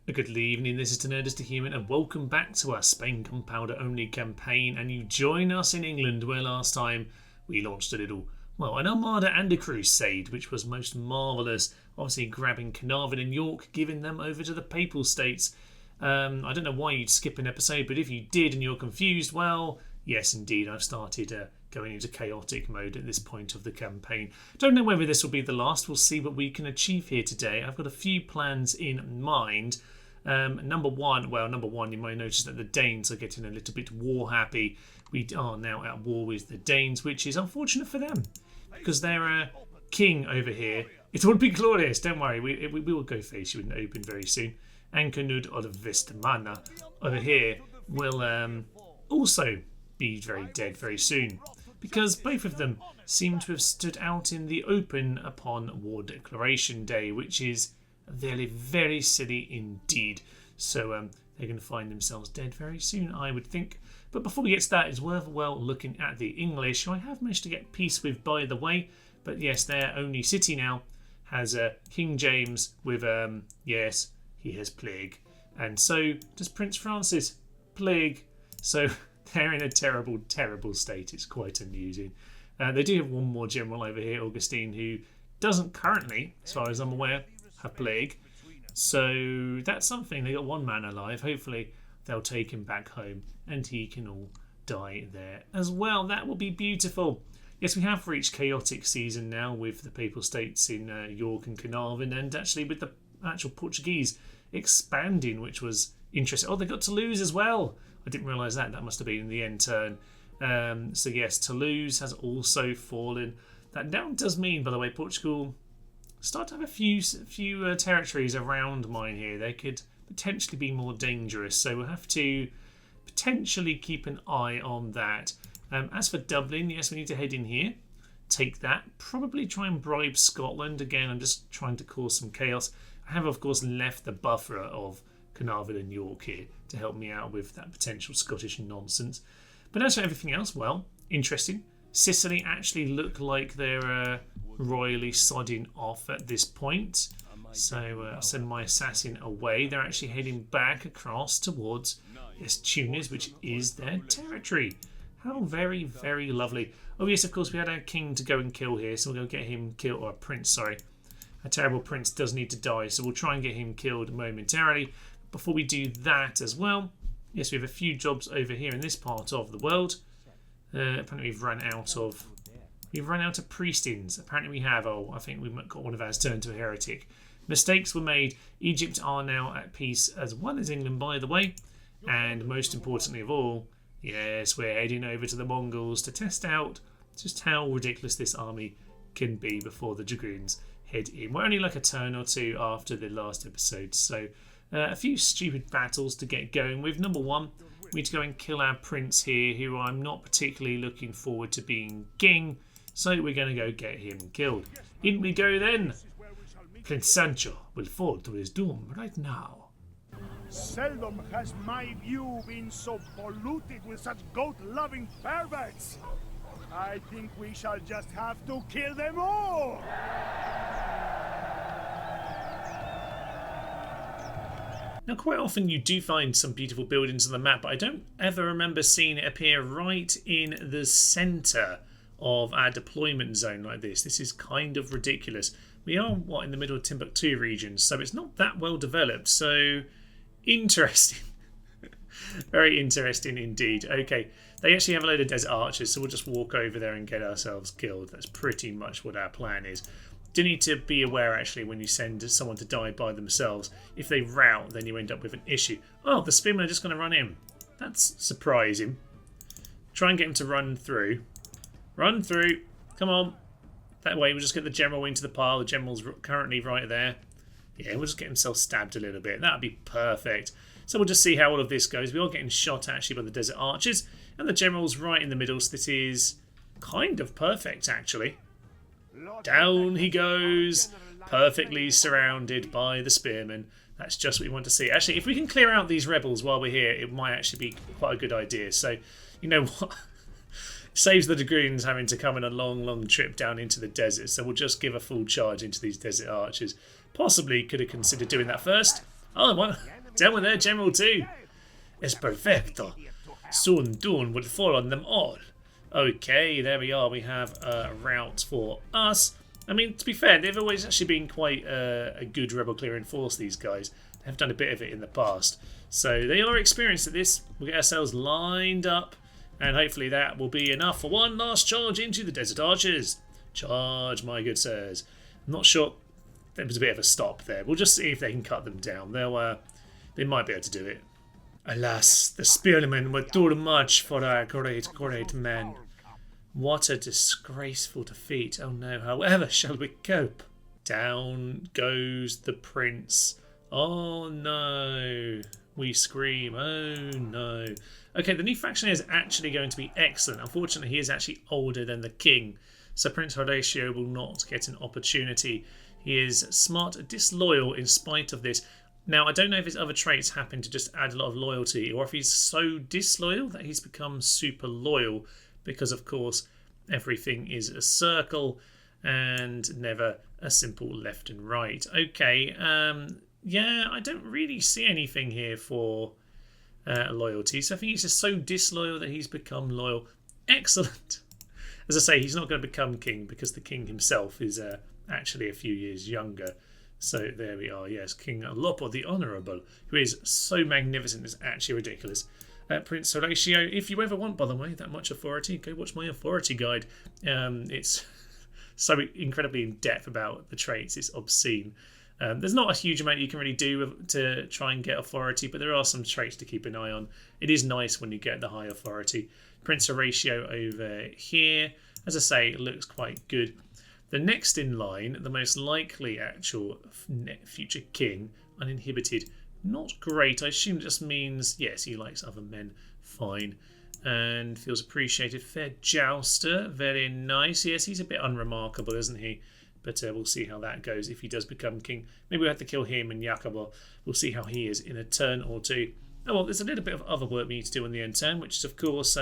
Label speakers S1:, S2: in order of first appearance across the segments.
S1: A good evening, this is Nerdist to Human, and welcome back to our Spain Gunpowder only campaign. And you join us in England, where last time we launched an armada and a crusade, which was most marvellous. Obviously, grabbing Carnarvon and York, giving them over to the Papal States. I don't know why you'd skip an episode, but if you did and you're confused, well, yes, indeed, I've started going into chaotic mode at this point of the campaign. Don't know whether this will be the last. We'll see what we can achieve here today. I've got a few plans in mind. Number one, you might notice that the Danes are getting a little bit war happy. We are now at war with the Danes, which is unfortunate for them because their king over here. It would be glorious. Don't worry, we will go face you and open very soon. Ankernud of Vestmana over here will also be very dead very soon because both of them seem to have stood out in the open upon War Declaration Day, which is very, very silly indeed. So they're going to find themselves dead very soon, I would think. But before we get to that, it's worthwhile looking at the English, who I have managed to get peace with, by the way. But yes, their only city now has King James with, yes, he has plague. And so does Prince Francis. Plague. So they're in a terrible, terrible state. It's quite amusing. They do have one more general over here, Augustine, who doesn't currently, as far as I'm aware, have plague. So that's something. They got one man alive. Hopefully they'll take him back home and he can all die there as well. That will be beautiful. Yes, we have reached chaotic season now with the Papal States in York and Carnarvon, and actually with the actual Portuguese expanding, which was interesting. Oh, they got Toulouse as well. I didn't realise that. That must have been in the end turn. So yes, Toulouse has also fallen. That now does mean, by the way, Portugal start to have a few territories around mine here. They could potentially be more dangerous, so we'll have to potentially keep an eye on that. As for Dublin, yes, we need to head in here, take that, probably try and bribe Scotland. Again, I'm just trying to cause some chaos. I have, of course, left the buffer of Carnarvon and York here to help me out with that potential Scottish nonsense. But as for everything else, well, interesting. Sicily actually look like they're royally sodding off at this point. So I'll send my assassin away. They're actually heading back across towards Tunis, which is their territory. How very, very lovely. Oh yes, of course, we had our king to go and kill here, so we'll go get him killed. Or a prince, sorry. A terrible prince does need to die, so we'll try and get him killed momentarily. Before we do that as well, yes, we have a few jobs over here in this part of the world. Apparently we've run out of priestings. Apparently we have. Oh, I think we've got one of ours turned to a heretic. Mistakes were made. Egypt are now at peace, as well as England, by the way. And most importantly of all, yes, we're heading over to the Mongols to test out just how ridiculous this army can be before the Dragoons head in. We're only like a turn or two after the last episode, so a few stupid battles to get going with. Number one, we need to go and kill our prince here, who I'm not particularly looking forward to being king, so we're going to go get him killed. In we go then. Prince Sancho will fall to his doom right now.
S2: Seldom has my view been so polluted with such goat-loving perverts. I think we shall just have to kill them all.
S1: Now, quite often you do find some beautiful buildings on the map, but I don't ever remember seeing it appear right in the centre of our deployment zone like this. This is kind of ridiculous. We are, in the middle of Timbuktu region, so it's not that well developed. So, interesting. Very interesting indeed. Okay, they actually have a load of desert archers, so we'll just walk over there and get ourselves killed. That's pretty much what our plan is. Do need to be aware, actually, when you send someone to die by themselves. If they rout, then you end up with an issue. Oh, the spearmen are just going to run in. That's surprising. Try and get him to run through. Run through. Come on. That way we'll just get the general into the pile. The general's currently right there. Yeah, we'll just get himself stabbed a little bit. That would be perfect. So we'll just see how all of this goes. We are getting shot, actually, by the desert archers. And the general's right in the middle, so this is kind of perfect, actually. Down he goes, perfectly surrounded by the spearmen. That's just what we want to see. Actually, if we can clear out these rebels while we're here, it might actually be quite a good idea. So, you know what? Saves the Dragoons having to come on a long, long trip down into the desert. So we'll just give a full charge into these desert archers. Possibly could have considered doing that first. Oh, Down with their general too. Es perfecto. Soon Dawn will fall on them all. Okay, there we are. We have a route for us. I mean, to be fair, they've always actually been quite a good rebel clearing force, these guys. They've done a bit of it in the past. So they are experienced at this. We'll get ourselves lined up, and hopefully that will be enough for one last charge into the Desert Archers. Charge, my good sirs. I'm not sure. There was a bit of a stop there. We'll just see if they can cut them down. They might be able to do it. Alas, the spearmen were too much for our great, great men. What a disgraceful defeat. Oh no, however shall we cope? Down goes the prince. Oh no. We scream. Oh no. Okay, the new faction is actually going to be excellent. Unfortunately, he is actually older than the king. So Prince Horatio will not get an opportunity. He is smart, disloyal in spite of this. Now, I don't know if his other traits happen to just add a lot of loyalty, or if he's so disloyal that he's become super loyal, because, of course, everything is a circle and never a simple left and right. Okay, yeah, I don't really see anything here for loyalty, so I think he's just so disloyal that he's become loyal. Excellent. As I say, he's not going to become king, because the king himself is actually a few years younger. So there we are, yes, King Lopo the Honourable, who is so magnificent, it's actually ridiculous. Prince Horatio, if you ever want, by the way, that much authority, go watch my authority guide. It's so incredibly in depth about the traits, it's obscene. There's not a huge amount you can really do to try and get authority, but there are some traits to keep an eye on. It is nice when you get the high authority. Prince Horatio over here, as I say, it looks quite good. The next in line, the most likely actual future king, uninhibited. Not great. I assume it just means, yes, he likes other men. Fine. And feels appreciated. Fair jouster. Very nice. Yes, he's a bit unremarkable, isn't he? But we'll see how that goes if he does become king. Maybe we'll have to kill him and Jacobo. We'll see how he is in a turn or two. Oh, well, there's a little bit of other work we need to do in the end turn, which is, of course,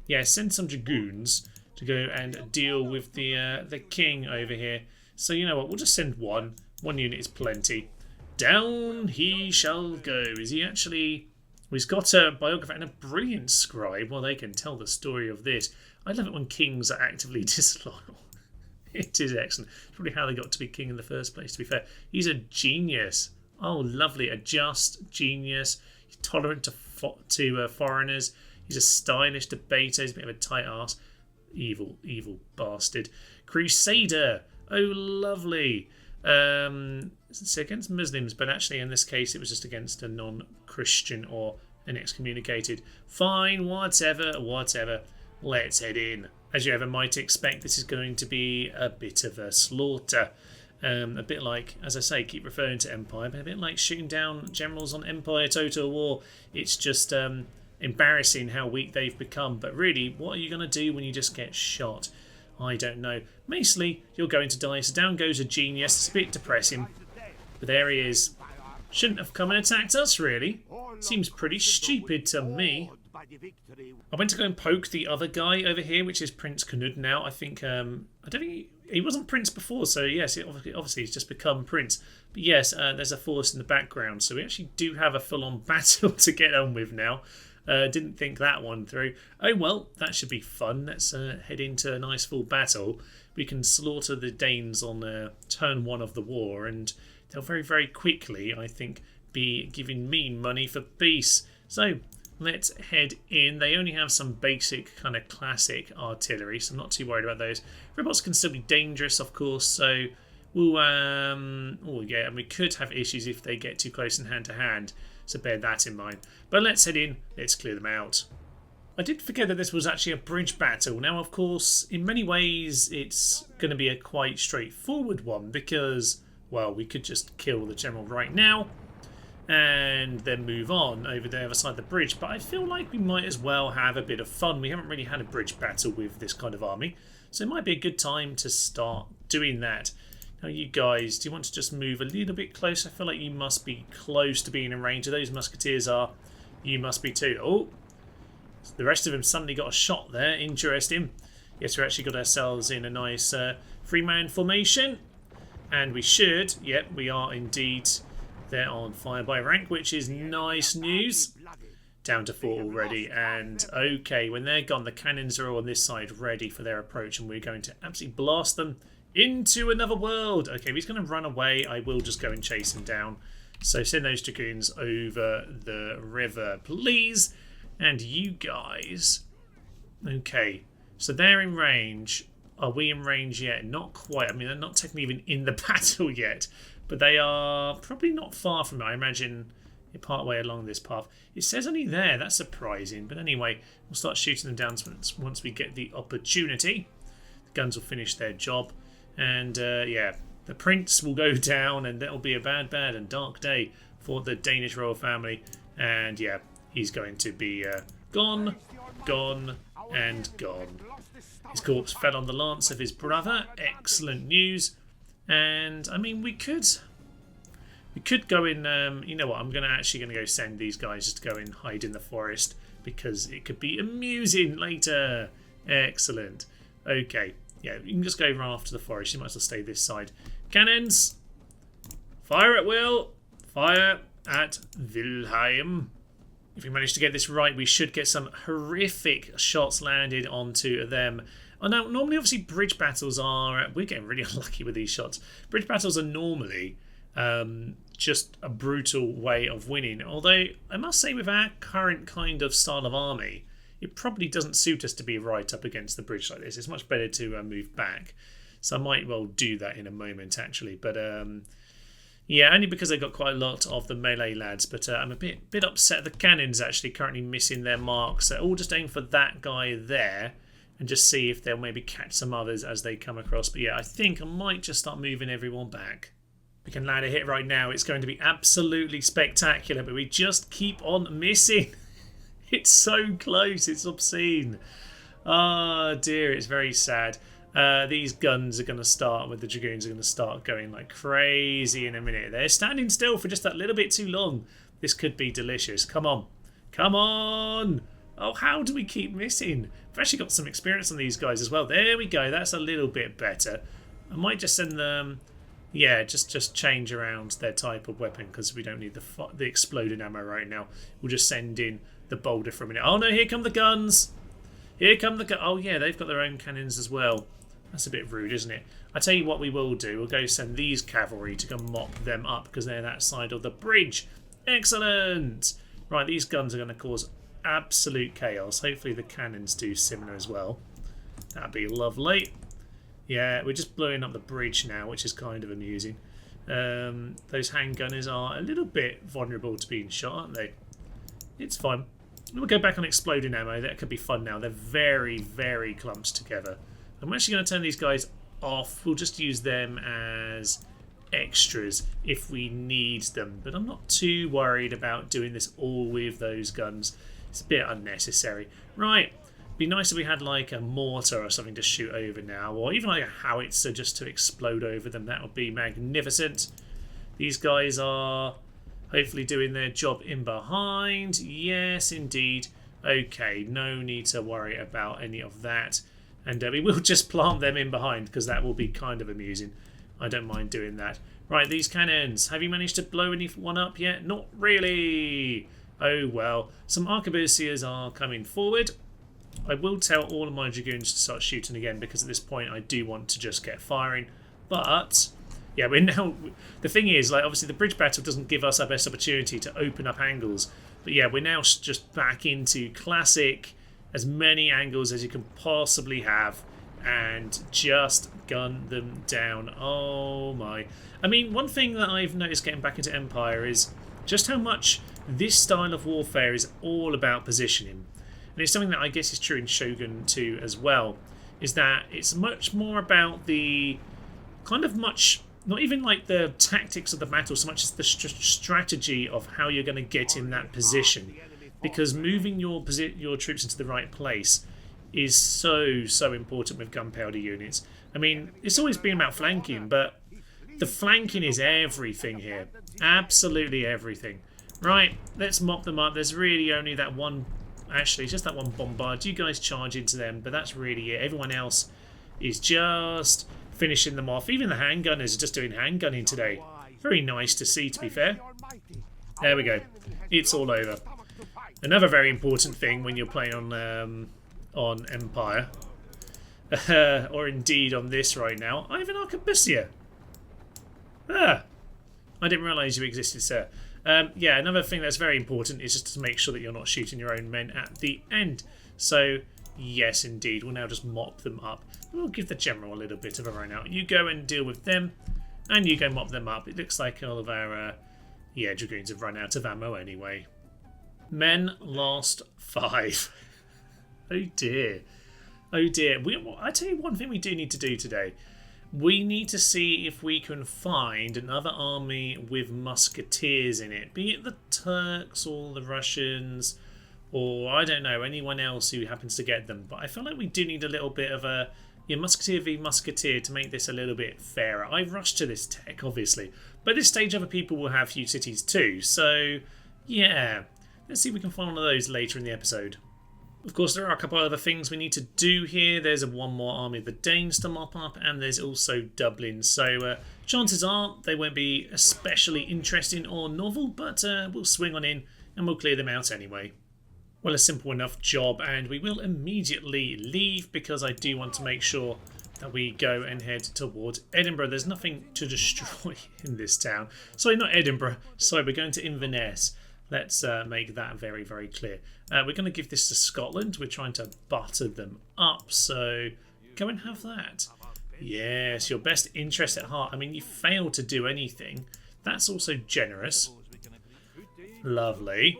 S1: yeah, send some Dragoons to go and deal with the king over here. So you know what, we'll just send one. One unit is plenty. Down he shall go. Is he actually... Well, he's got a biographer and a brilliant scribe. Well, they can tell the story of this. I love it when kings are actively disloyal. It is excellent. It's probably how they got to be king in the first place, to be fair. He's a genius. Oh, lovely. A just genius. He's tolerant to foreigners. He's a stylish debater. He's a bit of a tight ass. Evil, evil bastard. Crusader. Oh, lovely. It's against Muslims, but actually in this case it was just against a non-Christian or an excommunicated. Fine, whatever, whatever. Let's head in. As you ever might expect, this is going to be a bit of a slaughter. A bit like, as I say, keep referring to Empire, but a bit like shooting down generals on Empire Total War. It's just... embarrassing how weak they've become, but really, what are you going to do when you just get shot? I don't know. Mostly, you're going to die, so down goes a genius. It's a bit depressing, but there he is. Shouldn't have come and attacked us, really. Seems pretty stupid to me. I went to go and poke the other guy over here, which is Prince Knud now. I think, I don't think he wasn't Prince before, so yes, obviously he's just become Prince. But yes, there's a force in the background, so we actually do have a full-on battle to get on with now. Didn't think that one through. Oh well, that should be fun. Let's head into a nice full battle. We can slaughter the Danes on turn 1 of the war, and they'll very, very quickly, I think, be giving me money for peace. So let's head in. They only have some basic kind of classic artillery, so I'm not too worried about those. Robots can still be dangerous, of course, so we'll... oh yeah, and we could have issues if they get too close in hand-to-hand. So bear that in mind. But let's head in. Let's clear them out. I did forget that this was actually a bridge battle. Now, of course, in many ways, it's going to be a quite straightforward one because, well, we could just kill the general right now and then move on over the other side of the bridge. But I feel like we might as well have a bit of fun. We haven't really had a bridge battle with this kind of army, so it might be a good time to start doing that. Now, you guys, do you want to just move a little bit closer? I feel like you must be close to being in range. Those musketeers are. You must be too. Oh, the rest of them suddenly got a shot there. Interesting. Yes, we actually got ourselves in a nice three-man formation. And we should. Yep, we are indeed They're on fire by rank, which is nice news. Down to 4 already, and okay, when they're gone, the cannons are on this side ready for their approach, and we're going to absolutely blast them into another world. Okay, if he's going to run away, I will just go and chase him down. So send those Dragoons over the river, please. And you guys... Okay, so they're in range. Are we in range yet? Not quite. I mean, they're not technically even in the battle yet, but they are probably not far from it. I imagine you're part way along this path. It says only there. That's surprising. But anyway, we'll start shooting them down once we get the opportunity. The guns will finish their job. And yeah, the prince will go down, and that'll be a bad and dark day for the Danish royal family. And yeah, he's going to be gone, and gone. His corpse fell on the lance of his brother. Excellent news. And I mean, we could go in. You know what? I'm actually going to go send these guys just to go and hide in the forest because it could be amusing later. Excellent. Okay. Yeah, you can just go run off to the forest. You might as well stay this side. Cannons! Fire at will! Fire at Wilhelm. If we manage to get this right, we should get some horrific shots landed onto them. Oh, now, normally, obviously, bridge battles are... We're getting really unlucky with these shots. Bridge battles are normally just a brutal way of winning. Although, I must say, with our current kind of style of army, it probably doesn't suit us to be right up against the bridge like this. It's much better to move back. So I might well do that in a moment, actually. But yeah, only because they've got quite a lot of the melee lads. But I'm a bit upset. The cannons actually currently missing their marks. So all just aim for that guy there and just see if they'll maybe catch some others as they come across. But yeah, I think I might just start moving everyone back. We can land a hit right now. It's going to be absolutely spectacular, but we just keep on missing. It's so close, it's obscene. Oh dear, it's very sad. These guns are going to start, with the Dragoons are going to start going like crazy in a minute. They're standing still for just that little bit too long. This could be delicious. Come on. Come on. Oh, how do we keep missing? We've actually got some experience on these guys as well. There we go. That's a little bit better. I might just send them... Yeah, just change around their type of weapon because we don't need the exploding ammo right now. We'll just send in the boulder for a minute. Oh no, here come the guns. Here come the guns. Oh yeah, they've got their own cannons as well. That's a bit rude, isn't it? I tell you what we will do. We'll go send these cavalry to go mop them up because they're that side of the bridge. Excellent. Right, these guns are going to cause absolute chaos. Hopefully the cannons do similar as well. That'd be lovely. Yeah, we're just blowing up the bridge now, which is kind of amusing. Those handgunners are a little bit vulnerable to being shot, aren't they? It's fine. We'll go back on exploding ammo. That could be fun now. They're very, very clumped together. I'm actually going to turn these guys off. We'll just use them as extras if we need them. But I'm not too worried about doing this all with those guns. It's a bit unnecessary. Right. Be nice if we had like a mortar or something to shoot over now, or even like a howitzer just to explode over them. That would be magnificent. These guys are hopefully doing their job in behind. Yes, indeed. Okay, no need to worry about any of that. And we will just plant them in behind because that will be kind of amusing. I don't mind doing that. Right, these cannons. Have you managed to blow anyone up yet? Not really. Oh well. Some arquebusiers are coming forward. I will tell all of my Dragoons to start shooting again because at this point I do want to just get firing. But yeah, we're now... The thing is, like, obviously the bridge battle doesn't give us our best opportunity to open up angles. But yeah, we're now just back into classic, as many angles as you can possibly have, and just gun them down. Oh my. I mean, one thing that I've noticed getting back into Empire is just how much this style of warfare is all about positioning. And it's something that I guess is true in Shogun 2 as well, is that it's much more about the kind of much, not even like the tactics of the battle so much as the strategy of how you're going to get in that position. Because moving your troops into the right place is so important with gunpowder units. I mean, it's always been about flanking, but the flanking is everything here. Absolutely everything. Right, let's mop them up. There's really only that one... Actually, just that one bombard. You guys charge into them, but that's really it. Everyone else is just finishing them off. Even the handgunners are just doing handgunning today. Very nice to see, to be fair. There we go. It's all over. Another very important thing when you're playing on Empire, or indeed on this right now, I have an arquebusier. Ah, I didn't realise you existed, sir. Yeah, another thing that's very important is just to make sure that you're not shooting your own men at the end. So, yes, indeed, we'll now just mop them up. We'll give the general a little bit of a run out. You go and deal with them, and you go mop them up. It looks like all of our Dragoons have run out of ammo anyway. Men last 5. Oh dear. Oh dear. I tell you one thing we do need to do today. We need to see if we can find another army with musketeers in it. Be it the Turks or the Russians or, I don't know, anyone else who happens to get them. But I feel like we do need a little bit of a musketeer v musketeer to make this a little bit fairer. I rushed to this tech, obviously. But at this stage, other people will have huge cities too. So, yeah. Let's see if we can find one of those later in the episode. Of course, there are a couple of other things we need to do here. There's one more army of the Danes to mop up, and there's also Dublin. So chances are they won't be especially interesting or novel, but we'll swing on in and we'll clear them out anyway. Well, a simple enough job, and we will immediately leave because I do want to make sure that we go and head towards Edinburgh. There's nothing to destroy in this town. Sorry, not Edinburgh. Sorry, we're going to Inverness. Let's make that very, very clear. We're going to give this to Scotland. We're trying to butter them up, so go and have that. Yes, your best interest at heart. I mean, you failed to do anything. That's also generous. Lovely.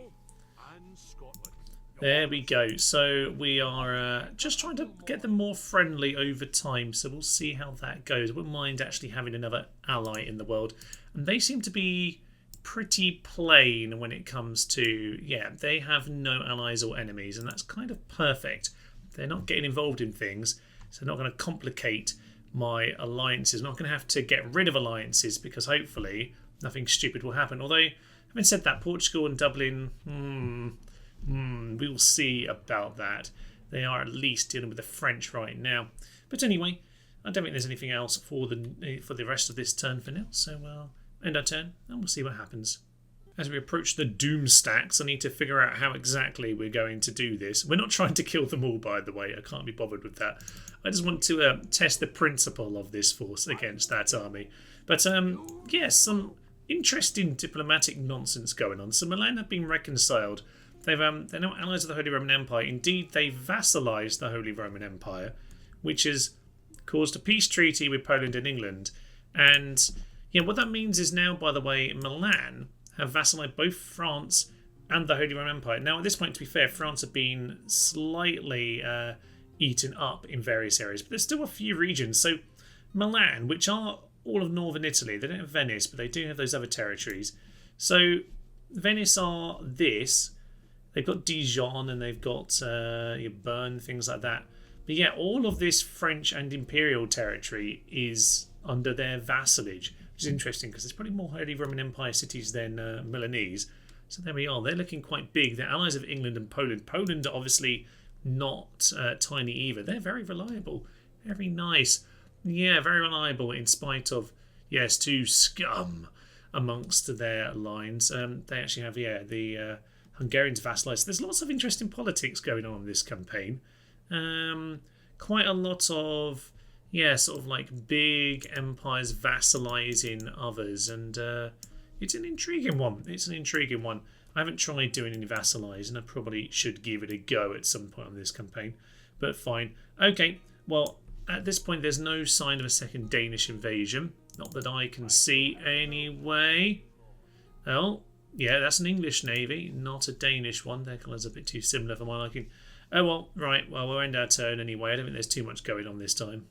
S1: There we go. So we are just trying to get them more friendly over time, so we'll see how that goes. I wouldn't mind actually having another ally in the world. And they seem to be pretty plain when it comes to, they have no allies or enemies, and that's kind of perfect. They're not getting involved in things, so they're not going to complicate my alliances. I'm not going to have to get rid of alliances because hopefully nothing stupid will happen. Although, having said that, Portugal and Dublin, we'll see about that. They are at least dealing with the French right now. But anyway, I don't think there's anything else for the rest of this turn for now, so end our turn, and we'll see what happens. As we approach the Doomstacks, I need to figure out how exactly we're going to do this. We're not trying to kill them all, by the way. I can't be bothered with that. I just want to test the principle of this force against that army. But, yes, some interesting diplomatic nonsense going on. So Milan have been reconciled. They're now allies of the Holy Roman Empire. Indeed, they vassalised the Holy Roman Empire, which has caused a peace treaty with Poland and England. And what that means is now, by the way, Milan have vassalised both France and the Holy Roman Empire. Now, at this point, to be fair, France have been slightly eaten up in various areas, but there's still a few regions. So Milan, which are all of northern Italy, they don't have Venice, but they do have those other territories. So Venice are this. They've got Dijon and they've got Bern, things like that. But all of this French and imperial territory is under their vassalage. Which is interesting because there's probably more Holy Roman Empire cities than Milanese. So there we are. They're looking quite big. They're allies of England and Poland. Poland are obviously not tiny either. They're very reliable. Very nice. Yeah, very reliable in spite of, two scum amongst their lines. They actually have, the Hungarians vassalised. There's lots of interesting politics going on in this campaign. Quite a lot of sort of like big empires vassalising others, and it's an intriguing one. I haven't tried doing any vassalise, and I probably should give it a go at some point on this campaign, but fine. Okay, well, at this point there's no sign of a second Danish invasion, not that I can see anyway. Oh, that's an English navy, not a Danish one. Their colours are a bit too similar for my liking. Oh well, right, we'll end our turn anyway. I don't think there's too much going on this time.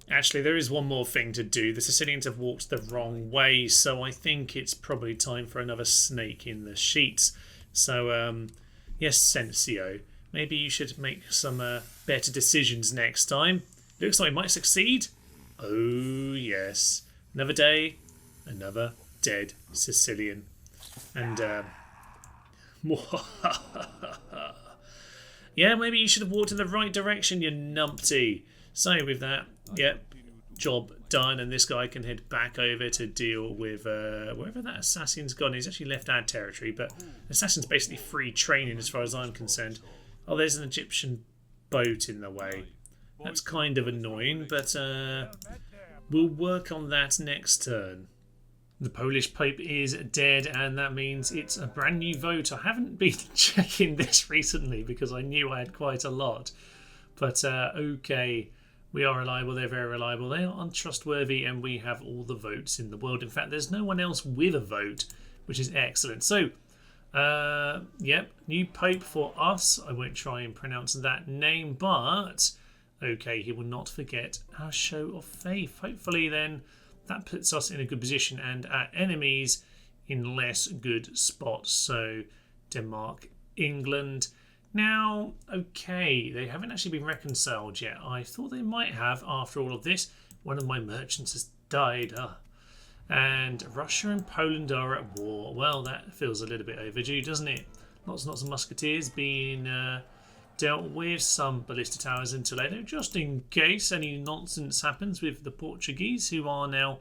S1: Actually, there is one more thing to do. The Sicilians have walked the wrong way, so I think it's probably time for another snake in the sheets. So, yes, Sensio, maybe you should make some better decisions next time. Looks like we might succeed. Oh, yes. Another day, another dead Sicilian. And, maybe you should have walked in the right direction, you numpty. So with that, job done, and this guy can head back over to deal with wherever that assassin's gone. He's actually left our territory, but assassin's basically free training as far as I'm concerned. Oh, there's an Egyptian boat in the way. That's kind of annoying, but we'll work on that next turn. The Polish Pope is dead, and that means it's a brand new vote. I haven't been checking this recently because I knew I had quite a lot. But okay, we are reliable, they're very reliable, they are untrustworthy, and we have all the votes in the world. In fact, there's no one else with a vote, which is excellent. So, yep, new Pope for us. I won't try and pronounce that name, but okay, he will not forget our show of faith. Hopefully then that puts us in a good position and our enemies in less good spots. So Denmark, England. Now, okay, they haven't actually been reconciled yet. I thought they might have after all of this. One of my merchants has died. And Russia and Poland are at war. Well, that feels a little bit overdue, doesn't it? Lots and lots of musketeers being dealt with, some ballista towers in Toledo, just in case any nonsense happens with the Portuguese, who are now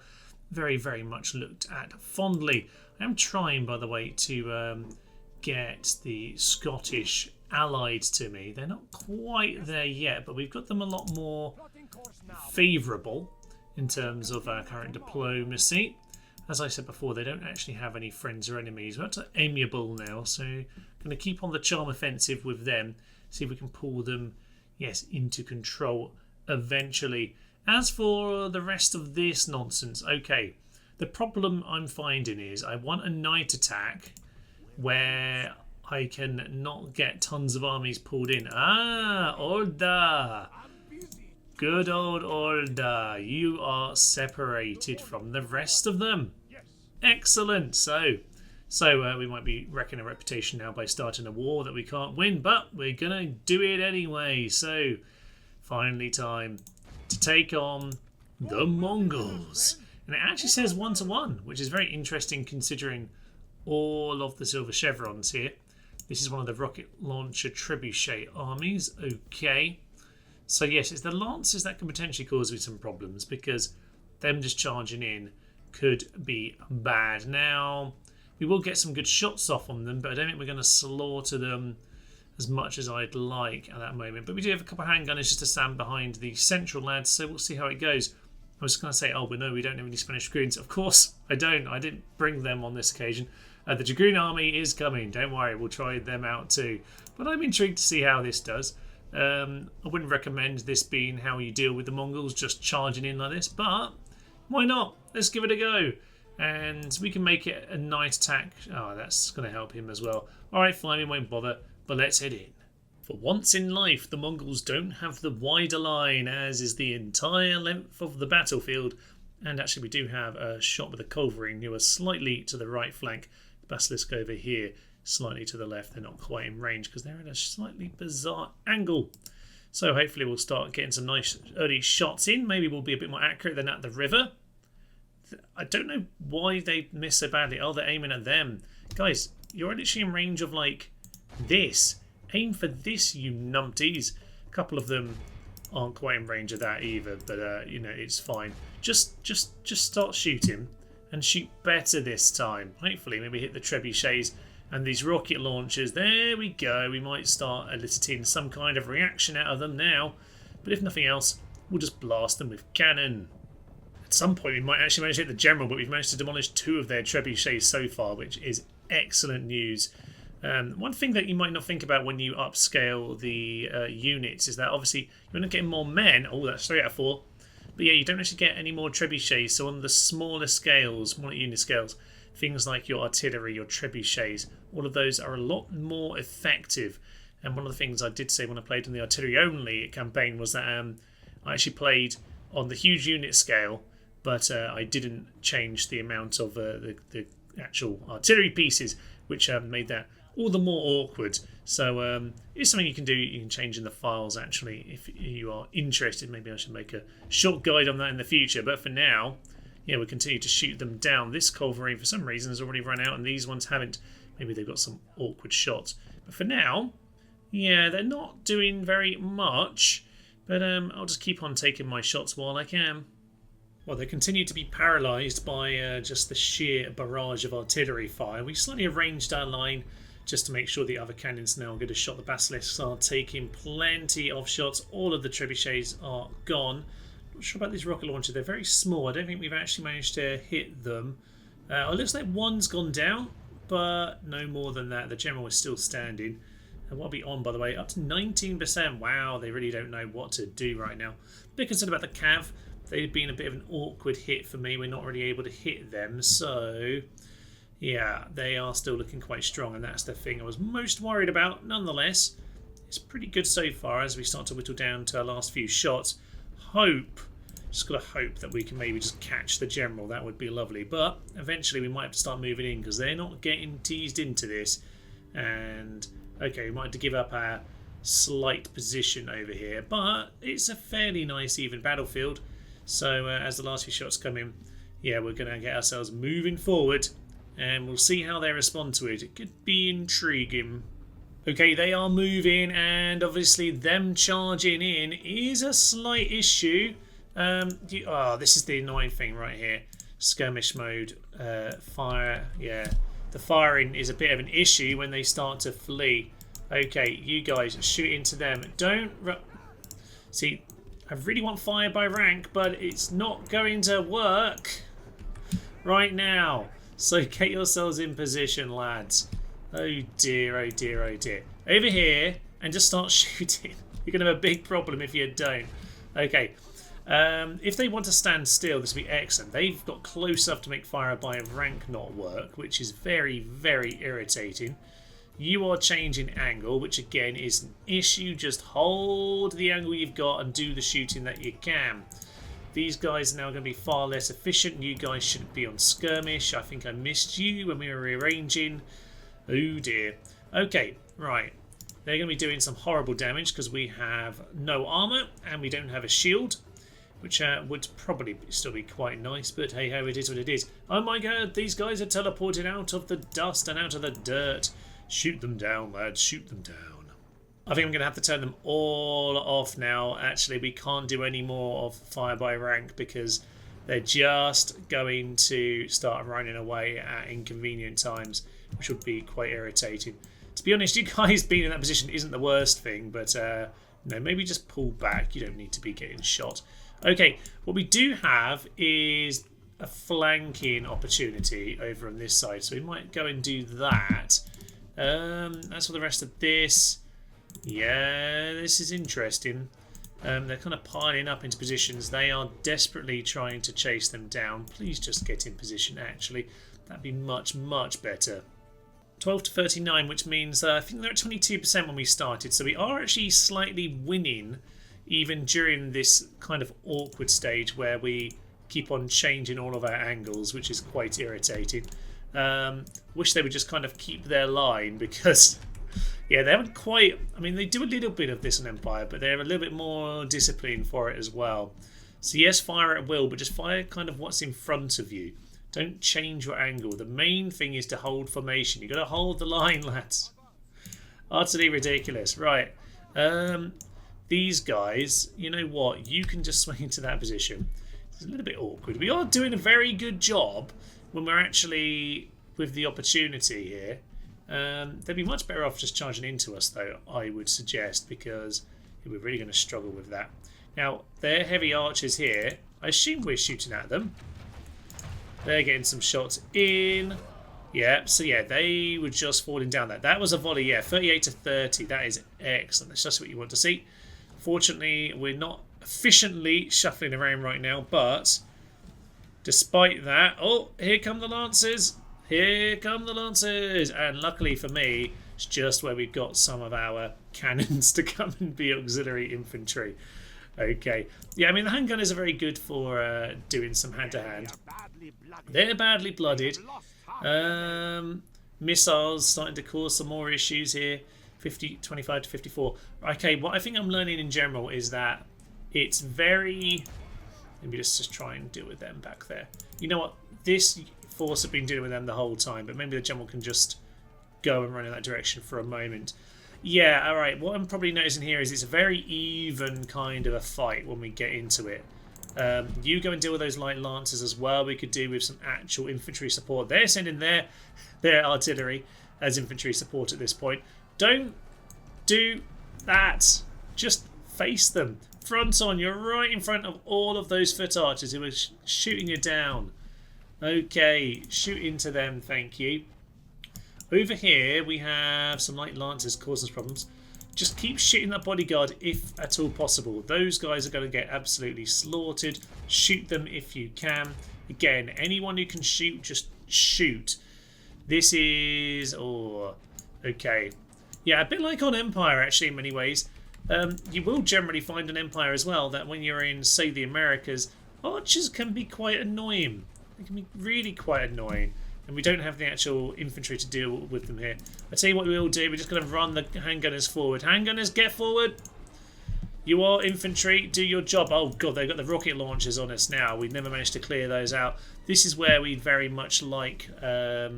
S1: very, very much looked at fondly. I am trying, by the way, to get the Scottish allied to me. They're not quite there yet, but we've got them a lot more favourable in terms of our current diplomacy. As I said before, they don't actually have any friends or enemies. We're up to amiable now, so going to keep on the charm offensive with them. See if we can pull them, yes, into control eventually. As for the rest of this nonsense, okay, the problem I'm finding is I want a night attack where I can not get tons of armies pulled in. Orda! Good old Orda. You are separated from the rest of them. Excellent. So we might be wrecking a reputation now by starting a war that we can't win, but we're going to do it anyway. So, finally time to take on the Mongols. And it actually says 1-to-1, which is very interesting considering all of the silver chevrons here. This is one of the rocket launcher trebuchet armies. Okay. So, yes, it's the Lancers that can potentially cause me some problems because them just charging in could be bad. Now, we will get some good shots off on them, but I don't think we're going to slaughter them as much as I'd like at that moment. But we do have a couple of handgunners just to stand behind the central lads, so we'll see how it goes. I was going to say, oh, but no, we don't have any Spanish Dragoons. Of course, I don't. I didn't bring them on this occasion. The Dragoon army is coming. Don't worry, we'll try them out too. But I'm intrigued to see how this does. I wouldn't recommend this being how you deal with the Mongols, just charging in like this, but why not? Let's give it a go. And we can make it a night attack. Oh, that's going to help him as well. Alright, fine, we won't bother, but let's head in. For once in life, the Mongols don't have the wider line, as is the entire length of the battlefield. And actually, we do have a shot with the Culverin, who are slightly to the right flank. The Basilisk over here, slightly to the left. They're not quite in range because they're at a slightly bizarre angle. So hopefully we'll start getting some nice early shots in. Maybe we'll be a bit more accurate than at the river. I don't know why they miss so badly. Oh, they're aiming at them. Guys, you're literally in range of like this. Aim for this, you numpties. A couple of them aren't quite in range of that either, but you know, it's fine. Just start shooting and shoot better this time. Hopefully, maybe hit the trebuchets and these rocket launchers. There we go. We might start eliciting some kind of reaction out of them now. But if nothing else, we'll just blast them with cannon. At some point, we might actually manage to hit the general, but we've managed to demolish 2 of their trebuchets so far, which is excellent news. One thing that you might not think about when you upscale the units is that obviously you're not getting more men. Oh, that's 3 out of 4. But yeah, you don't actually get any more trebuchets. So on the smaller scales, smaller unit scales, things like your artillery, your trebuchets, all of those are a lot more effective. And one of the things I did say when I played on the artillery only campaign was that I actually played on the huge unit scale, but I didn't change the amount of the actual artillery pieces, which made that all the more awkward. So it's something you can do. You can change in the files actually if you are interested. Maybe I should make a short guide on that in the future. But for now, yeah, we continue to shoot them down. This Culverin for some reason has already run out, and these ones haven't. Maybe they've got some awkward shots. But for now, yeah, they're not doing very much. But I'll just keep on taking my shots while I can. Well, they continue to be paralysed by just the sheer barrage of artillery fire. We slightly arranged our line just to make sure the other cannons now get a shot. The basilisks are taking plenty of shots. All of the trebuchets are gone. Not sure about these rocket launchers. They're very small. I don't think we've actually managed to hit them. It looks like one's gone down, but no more than that. The general is still standing. And what are we on, by the way? Up to 19%. Wow, they really don't know what to do right now. Bit concerned about the cav. They've been a bit of an awkward hit for me. We're not really able to hit them. So, yeah, they are still looking quite strong. And that's the thing I was most worried about. Nonetheless, it's pretty good so far as we start to whittle down to our last few shots. Just got to hope that we can maybe just catch the general. That would be lovely. But eventually we might have to start moving in because they're not getting teased into this. And, okay, we might have to give up our slight position over here. But it's a fairly nice even battlefield. So as the last few shots come in, yeah, we're going to get ourselves moving forward. And we'll see how they respond to it. It could be intriguing. Okay, they are moving, and obviously them charging in is a slight issue. This is the annoying thing right here. Skirmish mode, fire, yeah. The firing is a bit of an issue when they start to flee. Okay, you guys shoot into them. Don't... See, I really want fire by rank, but it's not going to work right now. So get yourselves in position, lads. Oh dear, oh dear, oh dear. Over here, and just start shooting. You're going to have a big problem if you don't. Okay. If they want to stand still, this would be excellent. They've got close enough to make fire by rank not work, which is very, very irritating. You are changing angle, which again is an issue. Just hold the angle you've got and do the shooting that you can. These guys are now going to be far less efficient. You guys shouldn't be on skirmish. I think I missed you when we were rearranging. Oh dear. Okay, right. They're going to be doing some horrible damage because we have no armour and we don't have a shield, which would probably still be quite nice, but hey ho, it is what it is. Oh my god, these guys are teleported out of the dust and out of the dirt. Shoot them down, lads, shoot them down. I think I'm going to have to turn them all off now. Actually, we can't do any more of fire by rank because they're just going to start running away at inconvenient times, which would be quite irritating. To be honest, you guys being in that position isn't the worst thing, but no, maybe just pull back. You don't need to be getting shot. Okay, what we do have is a flanking opportunity over on this side, so we might go and do that. As for the rest of this, yeah, this is interesting. They're kind of piling up into positions. They are desperately trying to chase them down. Please just get in position, actually. That'd be much, much better. 12 to 39, which means I think they're at 22% when we started. So we are actually slightly winning even during this kind of awkward stage where we keep on changing all of our angles, which is quite irritating. Wish they would just kind of keep their line because, yeah, they haven't quite... I mean, they do a little bit of this on Empire, but they're a little bit more disciplined for it as well. So yes, fire at will, but just fire kind of what's in front of you. Don't change your angle. The main thing is to hold formation. You've got to hold the line, lads. Utterly ridiculous. Right. These guys, you know what? You can just swing into that position. It's a little bit awkward. We are doing a very good job when we're actually with the opportunity here. They'd be much better off just charging into us, though, I would suggest, because we're really going to struggle with that. Now, they're heavy archers here. I assume we're shooting at them. They're getting some shots in. Yeah, so yeah, they were just falling down there. That was a volley, yeah, 38 to 30. That is excellent. That's just what you want to see. Fortunately, we're not efficiently shuffling around right now, but despite that... Oh, here come the Lancers. Here come the Lancers. And luckily for me, it's just where we've got some of our cannons to come and be auxiliary infantry. Okay. Yeah, I mean, the handgunners are very good for doing some hand-to-hand. They're badly blooded. Missiles starting to cause some more issues here. 25 to 54. Okay, what I think I'm learning in general is that it's very... Maybe let's just try and deal with them back there. You know what? This force have been dealing with them the whole time, but maybe the general can just go and run in that direction for a moment. Yeah, alright, what I'm probably noticing here is it's a very even kind of a fight when we get into it. You go and deal with those light lancers as well. We could do with some actual infantry support. They're sending their artillery as infantry support at this point. Don't do that. Just face them. Front on. You're right in front of all of those foot archers who are shooting you down. Okay, shoot into them, thank you. Over here we have some light lancers causing us problems. Just keep shooting that bodyguard if at all possible. Those guys are going to get absolutely slaughtered. Shoot them if you can. Again, anyone who can shoot, just shoot. This is... oh, okay. Yeah, a bit like on Empire, actually, in many ways. You will generally find on Empire as well that when you're in, say, the Americas, archers can be quite annoying. They can be really quite annoying. And we don't have the actual infantry to deal with them here. I tell you what we'll do. We're just going to run the handgunners forward. Handgunners, get forward. You are infantry. Do your job. Oh, God, they've got the rocket launchers on us now. We've never managed to clear those out. This is where we'd very much like... yeah,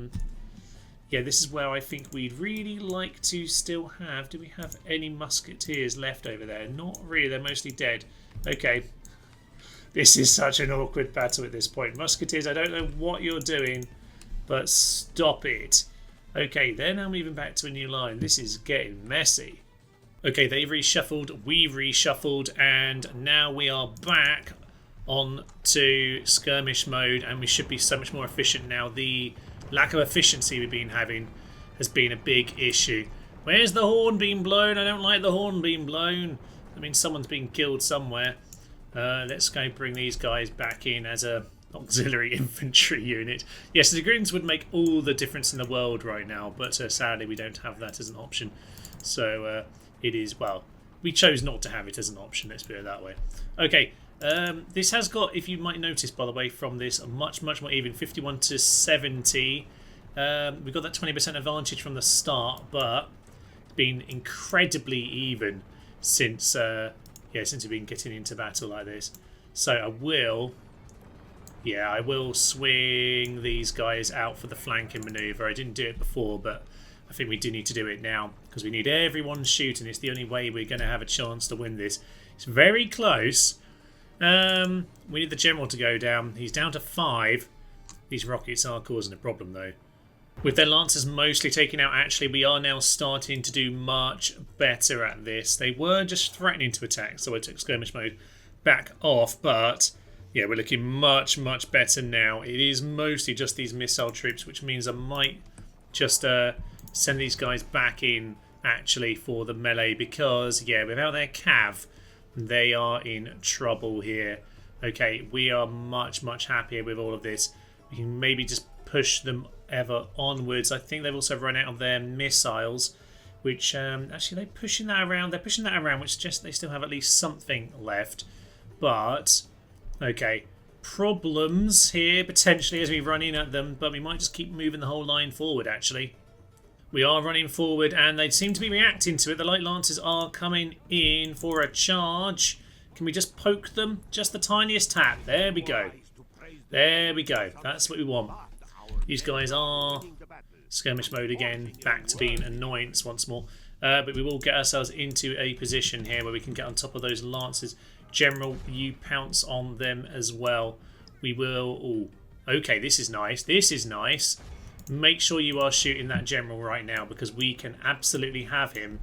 S1: this is where I think we'd really like to still have... do we have any musketeers left over there? Not really. They're mostly dead. Okay. This is such an awkward battle at this point. Musketeers, I don't know what you're doing... but stop it. Okay, they're now moving back to a new line. This is getting messy. Okay, they've reshuffled, we've reshuffled, and now we are back on to skirmish mode, and we should be so much more efficient now. The lack of efficiency we've been having has been a big issue. Where's the horn being blown? I don't like the horn being blown. I mean, someone's been killed somewhere. Let's go bring these guys back in as a auxiliary infantry unit. Yes, the Dragoons would make all the difference in the world right now, but sadly we don't have that as an option. So it is, well, we chose not to have it as an option, let's put it that way. Okay, this has got, if you might notice by the way from this, a much more even, 51 to 70. We got that 20% advantage from the start, but it's been incredibly even since since we've been getting into battle like this. So I will swing these guys out for the flanking manoeuvre. I didn't do it before, but I think we do need to do it now because we need everyone shooting. It's the only way we're going to have a chance to win this. It's very close. We need the general to go down. He's down to 5. These rockets are causing a problem, though. With their lancers mostly taken out, actually, we are now starting to do much better at this. They were just threatening to attack, so I took skirmish mode back off, but... yeah, we're looking much better now. It is mostly just these missile troops, which means I might just send these guys back in, actually, for the melee. Because, yeah, without their cav, they are in trouble here. Okay, we are much happier with all of this. We can maybe just push them ever onwards. I think they've also run out of their missiles, which, actually, they're pushing that around. They're pushing that around, which suggests they still have at least something left. But... okay, problems here potentially as we run in at them, but we might just keep moving the whole line forward actually. We are running forward and they seem to be reacting to it. The light lancers are coming in for a charge. Can we just poke them? Just the tiniest tap. There we go. There we go. That's what we want. These guys are skirmish mode again, back to being annoyance once more. But we will get ourselves into a position here where we can get on top of those lancers. General, you pounce on them as well. We will... ooh, okay, this is nice. This is nice. Make sure you are shooting that general right now because we can absolutely have him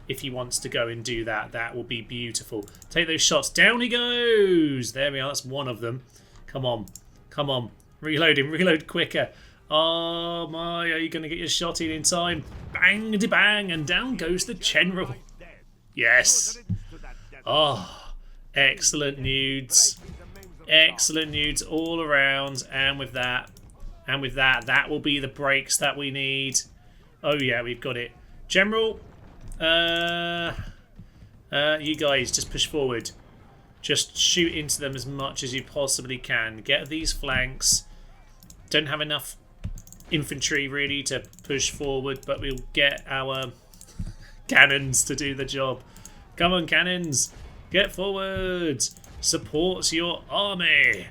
S1: if he wants to go and do that. That will be beautiful. Take those shots. Down he goes. There we are. That's one of them. Come on. Come on. Reload him. Reload quicker. Oh my, are you going to get your shot in time? Bang, bang, and down goes the general. Yes. Oh, excellent nudes. Excellent nudes all around. And with that, that will be the breaks that we need. Oh yeah, we've got it. General, you guys just push forward. Just shoot into them as much as you possibly can. Get these flanks. Don't have enough infantry really to push forward, but we'll get our cannons to do the job. Come on, cannons, get forward. Support your army.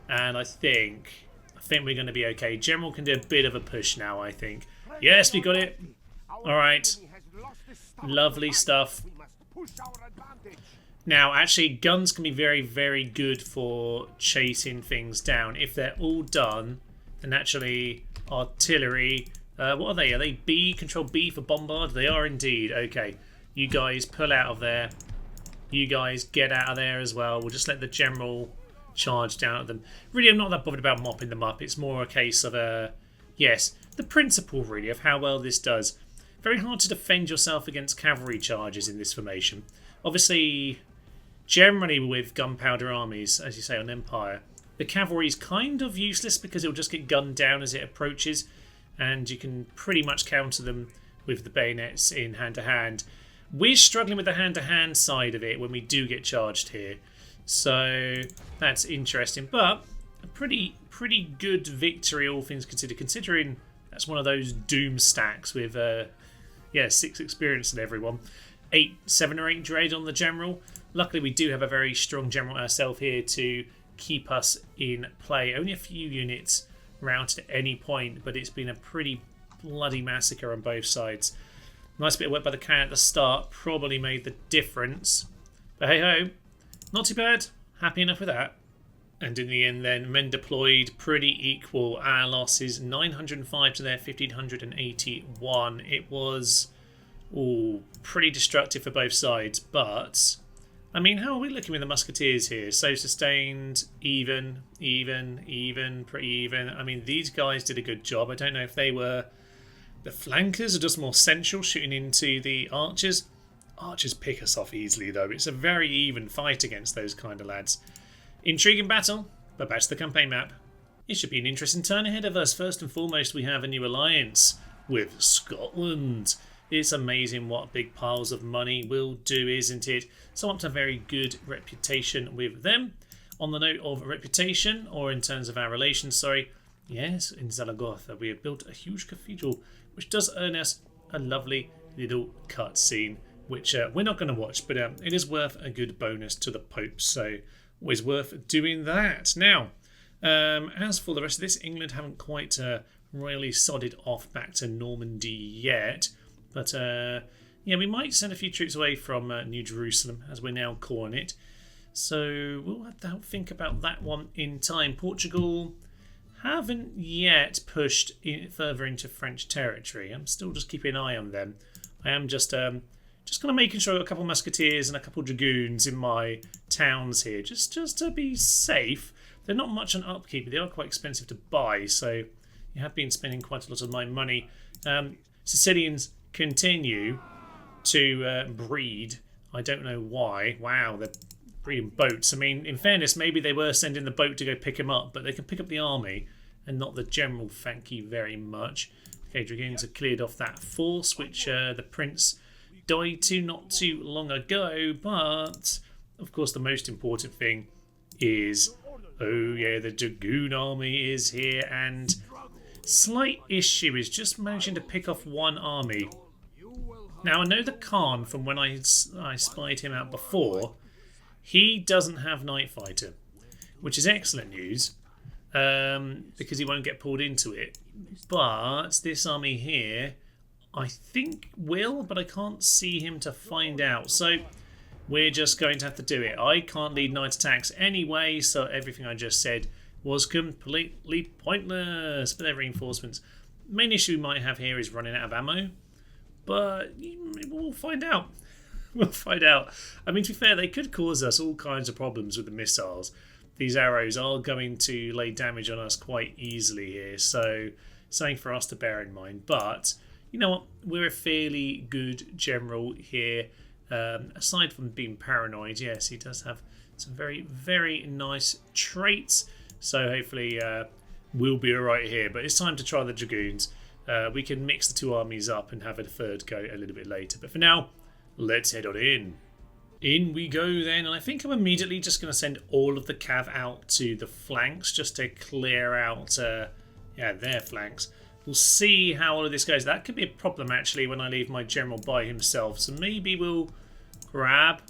S1: And I think we're going to be okay. General can do a bit of a push now, I think. Yes, we got it. All right. Lovely stuff. Now, actually, guns can be very, very good for chasing things down. If they're all done, then actually artillery... what are they? Are they B? Control B for bombard? They are indeed. Okay, you guys pull out of there. You guys get out of there as well. We'll just let the general charge down at them. Really, I'm not that bothered about mopping them up. It's more a case of, yes, the principle, really, of how well this does. Very hard to defend yourself against cavalry charges in this formation. Obviously... Generally with gunpowder armies, as you say on Empire, the cavalry is kind of useless because it'll just get gunned down as it approaches, and you can pretty much counter them with the bayonets in hand-to-hand. We're struggling with the hand-to-hand side of it when we do get charged here, so that's interesting. But a pretty good victory, all things considered, considering that's one of those Doomstacks with 6 experience in everyone. 7 or 8 dread on the general. Luckily, we do have a very strong general ourselves here to keep us in play. Only a few units routed at any point, but it's been a pretty bloody massacre on both sides. Nice bit of work by the cannon at the start. Probably made the difference. But hey-ho, not too bad. Happy enough with that. And in the end then, men deployed, pretty equal. Our losses, 905 to their 1,581. It was pretty destructive for both sides, but... I mean, how are we looking with the musketeers here? So sustained, even, pretty even. I mean, these guys did a good job. I don't know if they were the flankers or just more central, shooting into the archers. Archers pick us off easily, though. It's a very even fight against those kind of lads. Intriguing battle, but back to the campaign map. It should be an interesting turn ahead of us. First and foremost, we have a new alliance with Scotland. It's amazing what big piles of money will do, isn't it? So I want to have a very good reputation with them. On the note of reputation, or in terms of our relations, sorry. Yes, in Zaragoza we have built a huge cathedral, which does earn us a lovely little cutscene, which we're not going to watch, but it is worth a good bonus to the Pope, so always worth doing that. Now, as for the rest of this, England haven't quite royally sodded off back to Normandy yet. But, we might send a few troops away from New Jerusalem, as we're now calling it. So we'll have to think about that one in time. Portugal haven't yet pushed further into French territory. I'm still just keeping an eye on them. I am just kind of making sure I've got a couple of musketeers and a couple of dragoons in my towns here, just to be safe. They're not much on upkeep, but they are quite expensive to buy, so you have been spending quite a lot of my money. Sicilians continue to breed. I don't know why. Wow, they're breeding boats. I mean, in fairness, maybe they were sending the boat to go pick him up, but they can pick up the army and not the general. Thank you very much. Okay, Dragoons have cleared off that force, which the Prince died to not too long ago, but of course the most important thing is, the Dragoon army is here, and slight issue is just managing to pick off one army. Now, I know the Khan, from when I spied him out before, he doesn't have Night Fighter, which is excellent news, because he won't get pulled into it. But this army here, I think will, but I can't see him to find out. So we're just going to have to do it. I can't lead night attacks anyway, so everything I just said was completely pointless for their reinforcements. Main issue we might have here is running out of ammo, but we'll find out. We'll find out. I mean, to be fair, they could cause us all kinds of problems with the missiles. These arrows are going to lay damage on us quite easily here, so something for us to bear in mind. But you know what? We're a fairly good general here. Aside from being paranoid, yes, he does have some very, very nice traits. So hopefully we'll be alright here. But it's time to try the Dragoons. We can mix the two armies up and have a third go a little bit later. But for now, let's head on in. In we go then. And I think I'm immediately just going to send all of the cav out to the flanks just to clear out their flanks. We'll see how all of this goes. That could be a problem actually when I leave my general by himself. So maybe we'll grab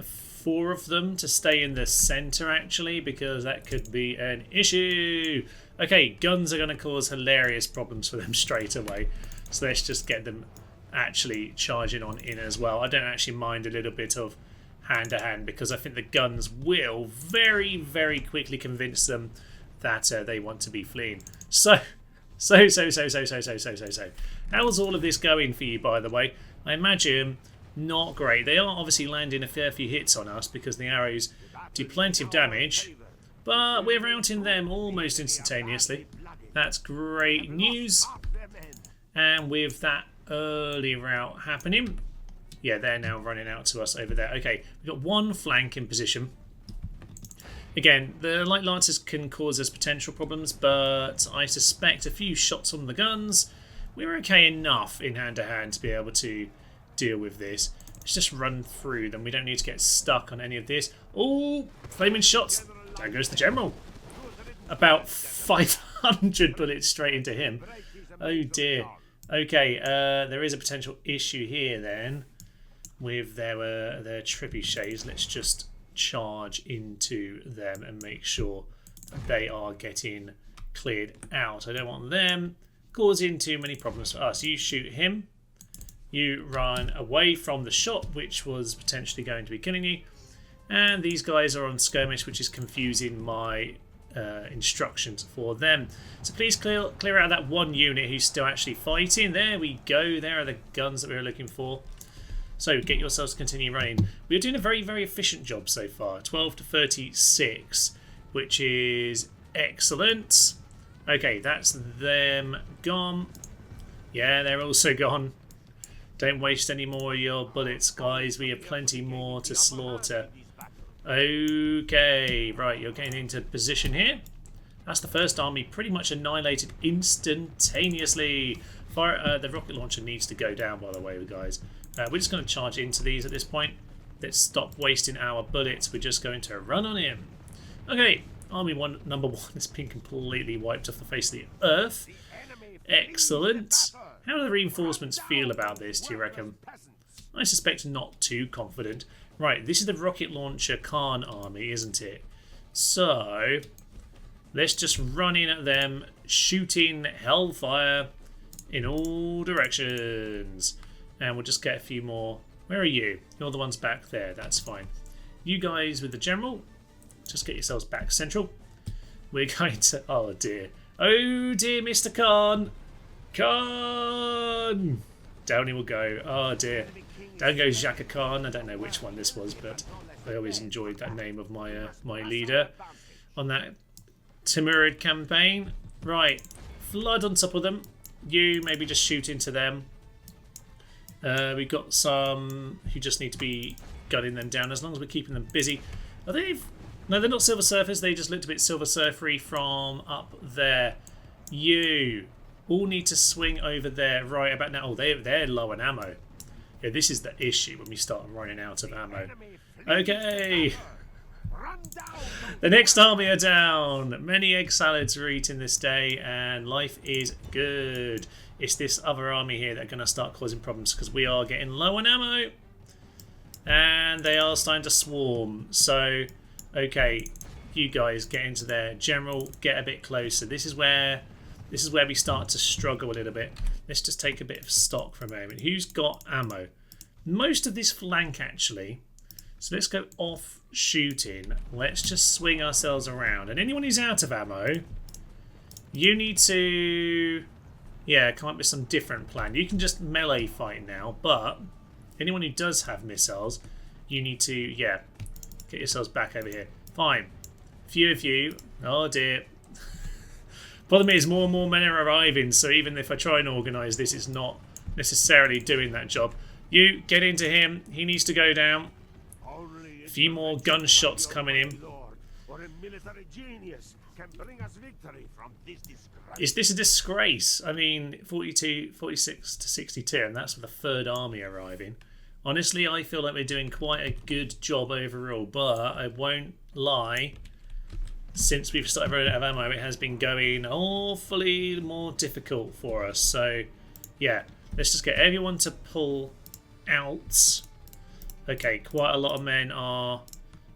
S1: 4 of them to stay in the centre actually, because that could be an issue. Okay, guns are going to cause hilarious problems for them straight away. So let's just get them actually charging on in as well. I don't actually mind a little bit of hand to hand, because I think the guns will very, very quickly convince them that they want to be fleeing. So. How's all of this going for you, by the way? I imagine not great. They are obviously landing a fair few hits on us because the arrows do plenty of damage, but we're routing them almost instantaneously. That's great news. And with that early rout happening, yeah, they're now running out to us over there. Okay, we've got one flank in position. Again, the light lancers can cause us potential problems, but I suspect a few shots on the guns, we're okay enough in hand-to-hand to be able to deal with this. Let's just run through them. We don't need to get stuck on any of this. Oh, flaming shots. There goes the general. About 500 bullets straight into him. Oh dear. Okay, there is a potential issue here then with their trebuchets. Let's just charge into them and make sure that they are getting cleared out. I don't want them causing too many problems for us. You shoot him. You run away from the shot, which was potentially going to be killing you. And these guys are on skirmish, which is confusing my instructions for them. So please clear out that one unit who's still actually fighting. There we go. There are the guns that we were looking for. So get yourselves to continue running. We're doing a very, very efficient job so far. 12 to 36, which is excellent. Okay, that's them gone. Yeah, they're also gone. Don't waste any more of your bullets, guys. We have plenty more to slaughter. Okay, right, you're getting into position here. That's the first army pretty much annihilated instantaneously. The rocket launcher needs to go down, by the way, guys. We're just going to charge into these at this point. Let's stop wasting our bullets. We're just going to run on him. Okay, Army number 1 has been completely wiped off the face of the earth. Excellent. How do the reinforcements feel about this, do you reckon? I suspect not too confident. Right, this is the rocket launcher Khan army, isn't it? So, let's just run in at them, shooting hellfire in all directions. And we'll just get a few more. Where are you? You're the ones back there. That's fine. You guys with the general, just get yourselves back central. We're going to... Oh, dear. Oh, dear, Mr. Khan. Khan! Down he will go. Oh, dear. Down goes Jaka Khan. I don't know which one this was, but I always enjoyed that name of my my leader on that Timurid campaign. Right. Flood on top of them. You maybe just shoot into them. We've got some who just need to be gunning them down as long as we're keeping them busy. Are they? No, they're not Silver Surfers. They just looked a bit Silver Surfery from up there. You all need to swing over there right about now. Oh, they're low on ammo. Yeah, this is the issue when we start running out of ammo. Okay. The next army are down. Many egg salads were eaten this day, and life is good. It's this other army here that are going to start causing problems because we are getting low on ammo. And they are starting to swarm. So, okay, you guys get into there. General, get a bit closer. This is where we start to struggle a little bit. Let's just take a bit of stock for a moment. Who's got ammo? Most of this flank, actually. So let's go off shooting. Let's just swing ourselves around. And anyone who's out of ammo, you need to... Yeah, come up with some different plan. You can just melee fight now, but anyone who does have missiles, you need to, yeah, get yourselves back over here. Fine. Few of you. Oh dear. Problem is, more and more men are arriving, so even if I try and organise this, it's not necessarily doing that job. You, get into him. He needs to go down. A few more gunshots coming in. Is this a disgrace? I mean, 46 to 62, and that's with the third army arriving. Honestly, I feel like we're doing quite a good job overall, but I won't lie. Since we've started running out of ammo, it has been going awfully more difficult for us. So, yeah, let's just get everyone to pull out. Okay, quite a lot of men are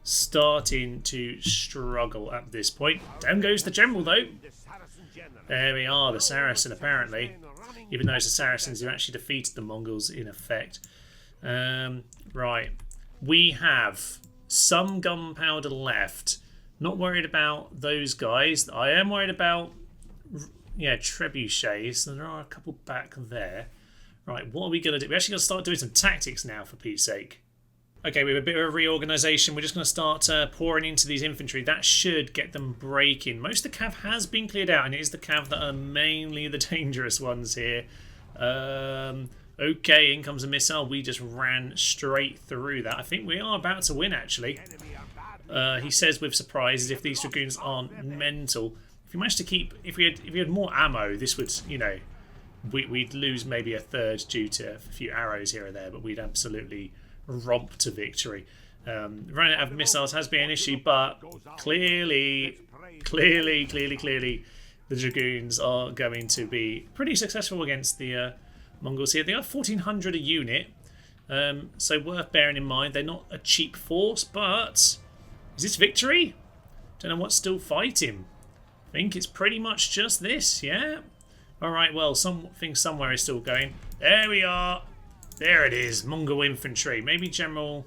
S1: starting to struggle at this point. Down goes the general, though. There we are, the Saracen, apparently. Even though it's the Saracens who actually defeated the Mongols, in effect. Right. we have some gunpowder left. Not worried about those guys. I am worried about, yeah, trebuchets. So there are a couple back there. Right, what are we going to do? We're actually going to start doing some tactics now, for Pete's sake. Okay, we have a bit of a reorganisation. We're just going to start pouring into these infantry. That should get them breaking. Most of the cav has been cleared out, and it is the cav that are mainly the dangerous ones here. Okay, in comes a missile. We just ran straight through that. I think we are about to win, actually. He says with surprise, as if these Dragoons aren't mental. If we managed to keep... If we had more ammo, this would, you know... We'd lose maybe a third due to a few arrows here or there, but we'd absolutely... romp to victory. Running out of missiles has been an issue, but clearly the Dragoons are going to be pretty successful against the Mongols here. They are 1,400 a unit, so worth bearing in mind. They're not a cheap force, but is this victory? Don't know what's still fighting. I think it's pretty much just this, yeah? Alright, well, something somewhere is still going. There we are. There it is, Mongol infantry. Maybe General...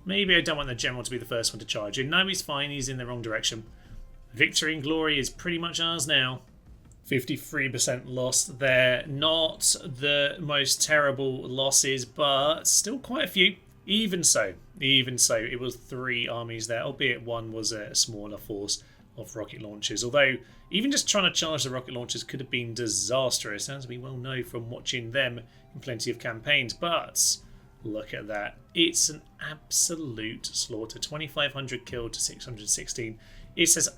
S1: Maybe I don't want the General to be the first one to charge in. No, he's fine. He's in the wrong direction. Victory and glory is pretty much ours now. 53% lost there. Not the most terrible losses, but still quite a few. Even so, it was 3 armies there, albeit one was a smaller force of rocket launchers. Although, even just trying to charge the rocket launchers could have been disastrous, as we well know from watching them in plenty of campaigns. But look at that. It's an absolute slaughter. 2,500 killed to 616. It's as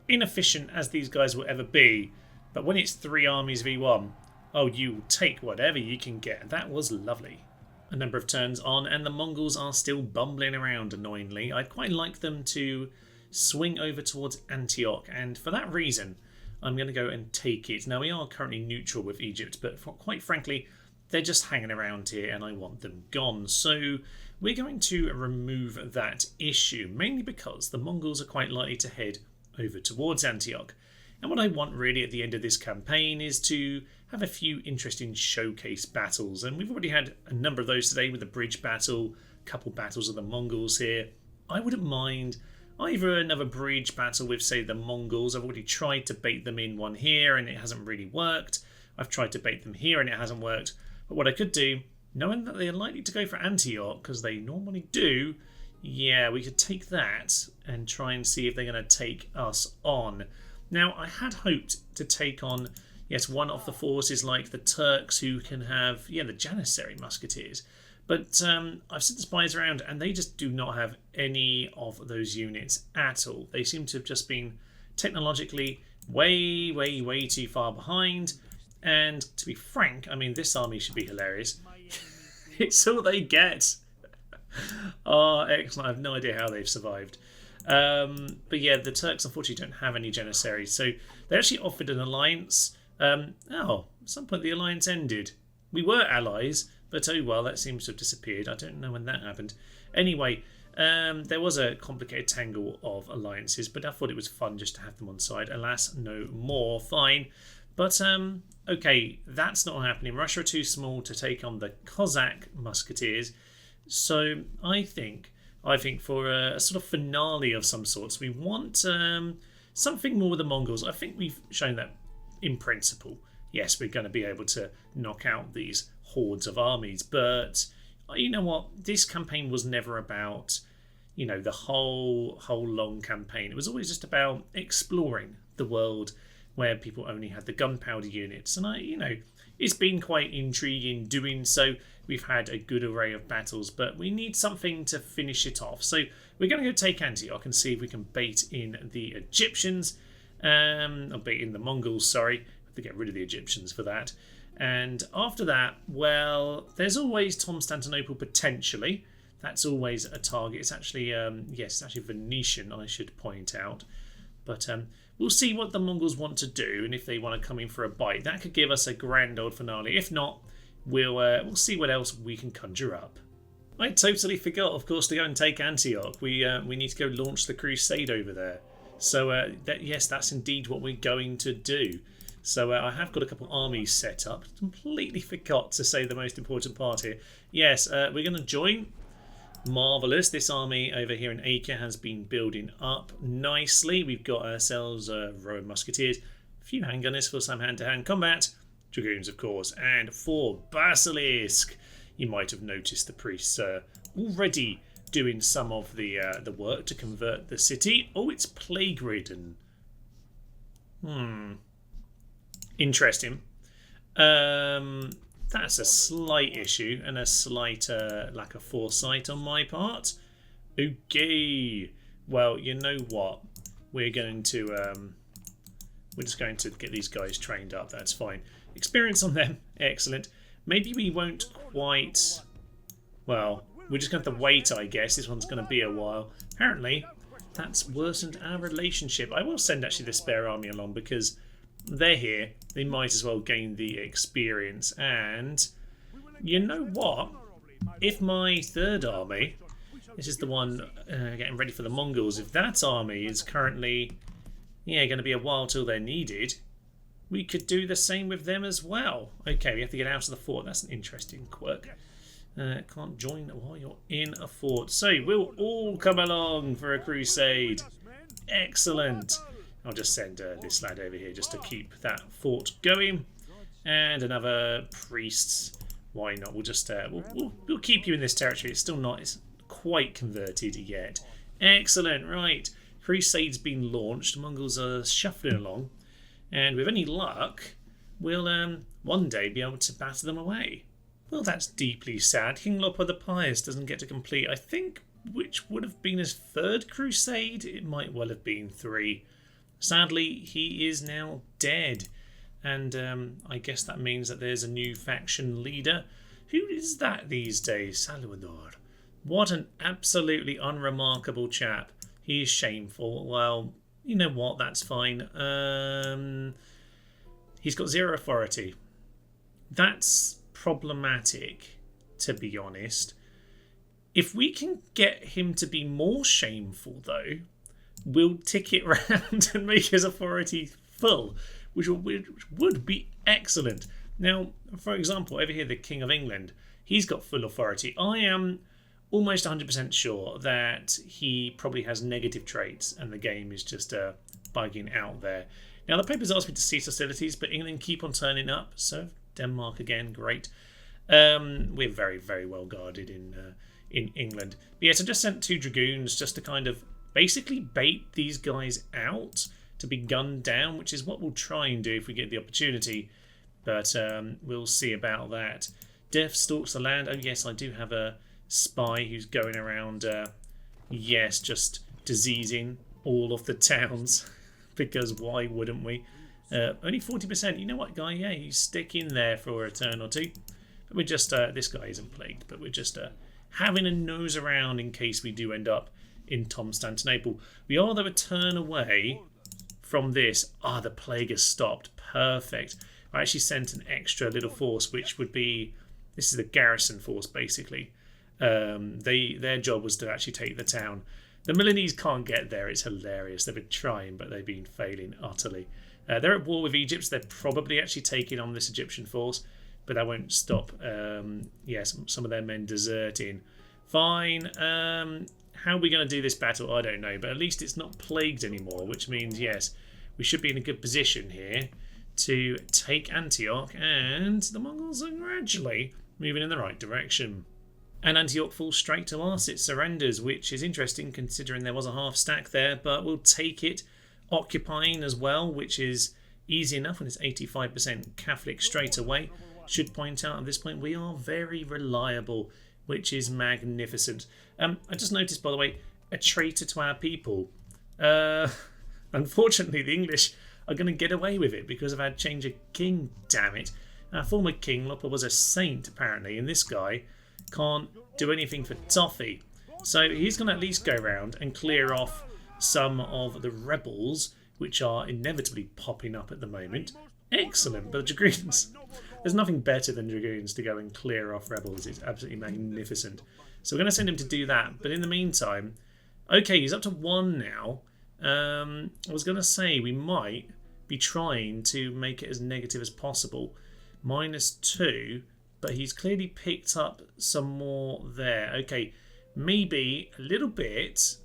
S1: inefficient as these guys will ever be. But when it's 3 armies v1, oh, you will take whatever you can get. That was lovely. A number of turns on, and the Mongols are still bumbling around annoyingly. I'd quite like them to swing over towards Antioch, and for that reason I'm going to go and take it. Now, we are currently neutral with Egypt, but quite frankly they're just hanging around here and I want them gone, so we're going to remove that issue, mainly because the Mongols are quite likely to head over towards Antioch. And what I want really at the end of this campaign is to have a few interesting showcase battles, and we've already had a number of those today with the bridge battle, a couple battles of the Mongols here. I wouldn't mind either another bridge battle with, say, the Mongols. I've already tried to bait them in one here and it hasn't really worked. I've tried to bait them here and it hasn't worked. But what I could do, knowing that they are likely to go for Antioch, because they normally do, yeah, we could take that and try and see if they're going to take us on. Now, I had hoped to take on, yes, one of the forces like the Turks, who can have, yeah, the Janissary musketeers. But I've sent the spies around and they just do not have any of those units at all. They seem to have just been technologically way too far behind. And to be frank, I mean, this army should be hilarious. It's all they get. Oh, excellent. I have no idea how they've survived. But yeah, the Turks unfortunately don't have any Janissaries. So they actually offered an alliance. At some point the alliance ended. We were allies. But oh well, that seems to have disappeared. I don't know when that happened. Anyway, there was a complicated tangle of alliances, but I thought it was fun just to have them on side. Alas, no more. Fine. But, okay, that's not happening. Russia are too small to take on the Cossack musketeers. So I think for a sort of finale of some sorts, we want something more with the Mongols. I think we've shown that in principle. Yes, we're going to be able to knock out these hordes of armies, but you know what? This campaign was never about, you know, the whole long campaign. It was always just about exploring the world where people only had the gunpowder units, and it's been quite intriguing doing so. We've had a good array of battles, but we need something to finish it off. So we're going to go take Antioch and see if we can bait in the Egyptians, or bait in the Mongols, sorry. To get rid of the Egyptians for that. And after that, well, there's always Constantinople potentially. That's always a target. It's actually, yes, it's actually Venetian, I should point out. But we'll see what the Mongols want to do, and if they want to come in for a bite. That could give us a grand old finale. If not, we'll see what else we can conjure up. I totally forgot, of course, to go and take Antioch. We need to go launch the Crusade over there. So, yes, that's indeed what we're going to do. So I have got a couple armies set up. Completely forgot to say the most important part here. Yes, we're going to join Marvellous. This army over here in Acre has been building up nicely. We've got ourselves a row of musketeers, a few handgunners for some hand-to-hand combat, dragoons of course, and 4 basilisk. You might have noticed the priests already doing some of the work to convert the city. Oh, it's plague-ridden. Interesting. That's a slight issue and a slight lack of foresight on my part. Okay. Well, you know what? We're going to we're just going to get these guys trained up. That's fine. Experience on them. Excellent. Maybe we won't quite. Well, we're just going to have to wait, I guess. This one's going to be a while. Apparently, that's worsened our relationship. I will send actually the spare army along because they're here. They might as well gain the experience. And you know what? If my 3rd army, this is the one getting ready for the Mongols, if that army is currently going to be a while till they're needed, we could do the same with them as well. Okay, we have to get out of the fort. That's an interesting quirk. Can't join while you're in a fort. So we'll all come along for a crusade. Excellent. I'll just send this lad over here just to keep that fort going. And another priest. Why not? We'll just we'll keep you in this territory. It's still not quite converted yet. Excellent. Right. Crusade's been launched. Mongols are shuffling along. And with any luck, we'll one day be able to batter them away. Well, that's deeply sad. King Lopa the Pious doesn't get to complete, I think, which would have been his 3rd crusade. It might well have been 3. Sadly, he is now dead. And I guess that means that there's a new faction leader. Who is that these days? Salvador. What an absolutely unremarkable chap. He is shameful. Well, you know what? That's fine. He's got 0 authority. That's problematic, to be honest. If we can get him to be more shameful, though, we'll tick it round and make his authority full, which would be excellent. Now, for example, over here, the King of England, he's got full authority. I am almost 100% sure that he probably has negative traits and the game is just bugging out there. Now, the papers asked me to cease hostilities, but England keep on turning up, so Denmark again, great. We're very, very well guarded in England. But yes, I just sent 2 dragoons just to kind of basically bait these guys out to be gunned down, which is what we'll try and do if we get the opportunity. But we'll see about that. Death stalks the land. Oh yes, I do have a spy who's going around, yes, just diseasing all of the towns. Because why wouldn't we? Only 40%. You know what, guy? Yeah, you stick in there for a turn or 2. But we're just, this guy isn't plagued, but we're just having a nose around in case we do end up in Constantinople. We are, though, a turn away from this. Ah, the plague has stopped. Perfect. I actually sent an extra little force, which would be, this is the garrison force, basically. Their job was to actually take the town. The Milanese can't get there. It's hilarious. They've been trying, but they've been failing utterly. They're at war with Egypt, so they're probably actually taking on this Egyptian force, but that won't stop, yes, some of their men deserting. Fine. How are we going to do this battle? I don't know, but at least it's not plagued anymore, which means, yes, we should be in a good position here to take Antioch, and the Mongols are gradually moving in the right direction. And Antioch falls straight to us. It surrenders, which is interesting considering there was a half stack there, but we'll take it. Occupying as well, which is easy enough when it's 85% Catholic straight away. Should point out at this point we are very reliable, which is magnificent. I just noticed, by the way, a traitor to our people. Unfortunately, the English are going to get away with it because of our change of king, damn it. Our former king, Lopa, was a saint, apparently, and this guy can't do anything for toffee. So he's going to at least go around and clear off some of the rebels, which are inevitably popping up at the moment. Excellent, but the Dragoons, there's nothing better than Dragoons to go and clear off rebels. It's absolutely magnificent. So we're going to send him to do that. But in the meantime, okay, he's up to 1 now. I was going to say we might be trying to make it as negative as possible. -2, but he's clearly picked up some more there. Okay, maybe a little bit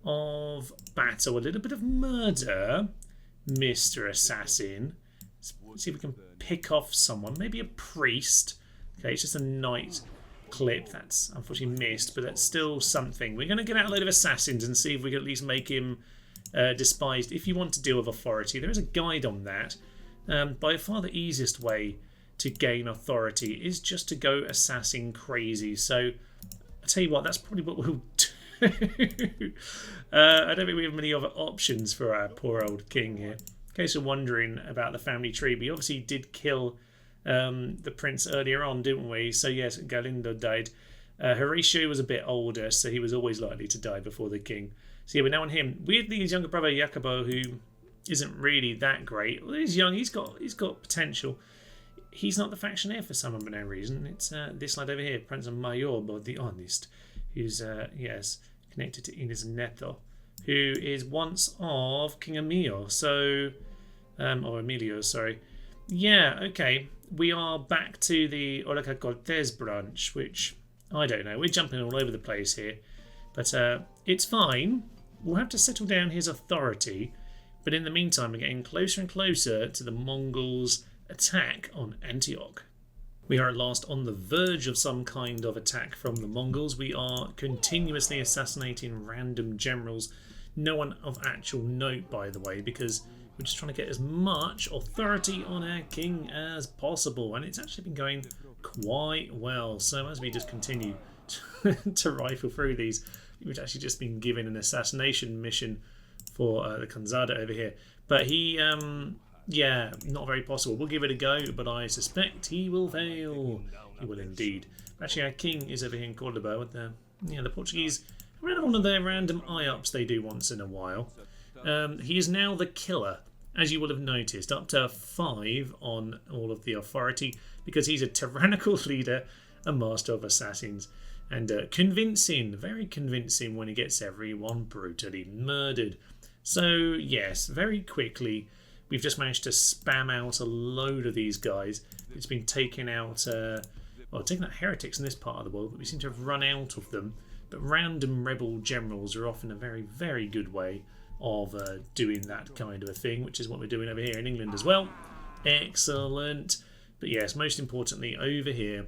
S1: of battle, a little bit of murder, Mr. Assassin. Let's see if we can pick off someone. Maybe a priest. Okay, it's just a knight clip. That's unfortunately missed, but that's still something. We're going to get out a load of assassins and see if we can at least make him despised. If you want to deal with authority, there is a guide on that. By far the easiest way to gain authority is just to go assassin crazy. So I'll tell you what, that's probably what we'll do. I don't think we have many other options for our poor old king here. In case you're wondering about the family tree, we obviously did kill the prince earlier on, didn't we? So yes, Galindo died. Horatio was a bit older, so he was always likely to die before the king. So yeah, we're now on him. Weirdly, his younger brother Jacobo, who isn't really that great. Well, he's young. He's got potential. He's not the factionaire for some unknown reason. It's this lad over here, Prince Mayor, the Honest, who's yes, connected to Inez Neto, who is once of King Emilio. So, or Emilio, sorry. Yeah, okay. We are back to the Olaca Cortez branch, which I don't know. We're jumping all over the place here, but it's fine. We'll have to settle down his authority. But in the meantime, we're getting closer and closer to the Mongols' attack on Antioch. We are at last on the verge of some kind of attack from the Mongols. We are continuously assassinating random generals. No one of actual note, by the way, because we're just trying to get as much authority on our king as possible. And it's actually been going quite well. So as we just continue to rifle through these, we've actually just been given an assassination mission for the Crusade over here. But he, yeah, not very possible. We'll give it a go, but I suspect he will fail. He will indeed. Actually, our king is over here in Cordoba with the Portuguese. Around one of their random eye-ups they do once in a while. He is now the killer, as you will have noticed, up to 5 on all of the authority, because he's a tyrannical leader, a master of assassins, and convincing, very convincing when he gets everyone brutally murdered. So yes, very quickly we've just managed to spam out a load of these guys. It's been taking out, taking out heretics in this part of the world, but we seem to have run out of them. But random rebel generals are often a very, very good way of doing that kind of a thing, which is what we're doing over here in England as well. Excellent. But yes, most importantly, over here,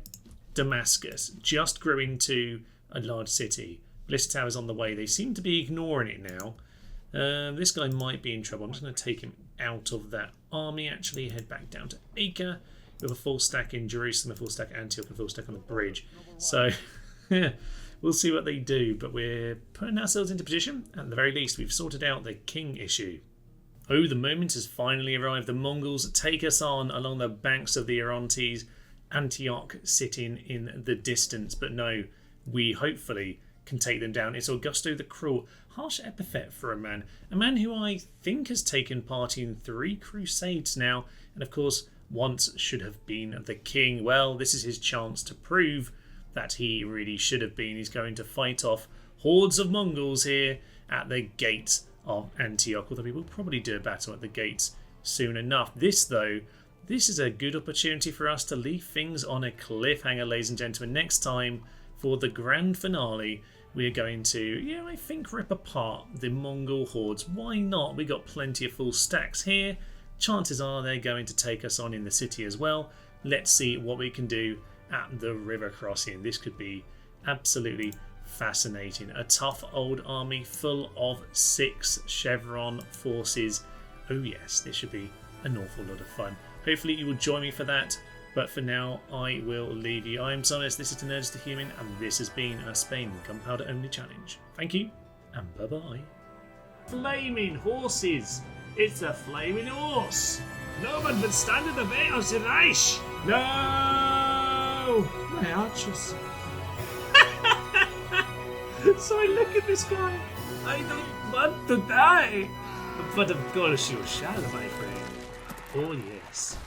S1: Damascus just grew into a large city. Blister Tower's on the way. They seem to be ignoring it now. This guy might be in trouble. I'm just going to take him out of that army, actually. Head back down to Acre. We have a full stack in Jerusalem, a full stack Antioch, and a full stack on the bridge. So, we'll see what they do. But we're putting ourselves into position. At the very least, we've sorted out the king issue. Oh, the moment has finally arrived. The Mongols take us on along the banks of the Orontes. Antioch sitting in the distance. But no, we hopefully can take them down. It's Augusto the Cruel. Harsh epithet for a man who I think has taken part in 3 crusades now, and of course once should have been the king. Well, this is his chance to prove that he really should have been. He's going to fight off hordes of Mongols here at the gates of Antioch, although we will probably do a battle at the gates soon enough. This is a good opportunity for us to leave things on a cliffhanger, ladies and gentlemen. Next time, for the grand finale, we're going to, I think, rip apart the Mongol hordes. Why not? We got plenty of full stacks here. Chances are they're going to take us on in the city as well. Let's see what we can do at the river crossing. This could be absolutely fascinating. A tough old army full of 6 chevron forces. Oh yes, this should be an awful lot of fun. Hopefully you will join me for that. But for now, I will leave you. I am Thomas, this is The Nerds to Human, and this has been a Spain Gunpowder Only Challenge. Thank you, and bye-bye. Flaming horses! It's a flaming horse! No one would stand in the way of the Reich! No! My archers! So I look at this guy. I don't want to die! But of course you shall, my friend. Oh yes.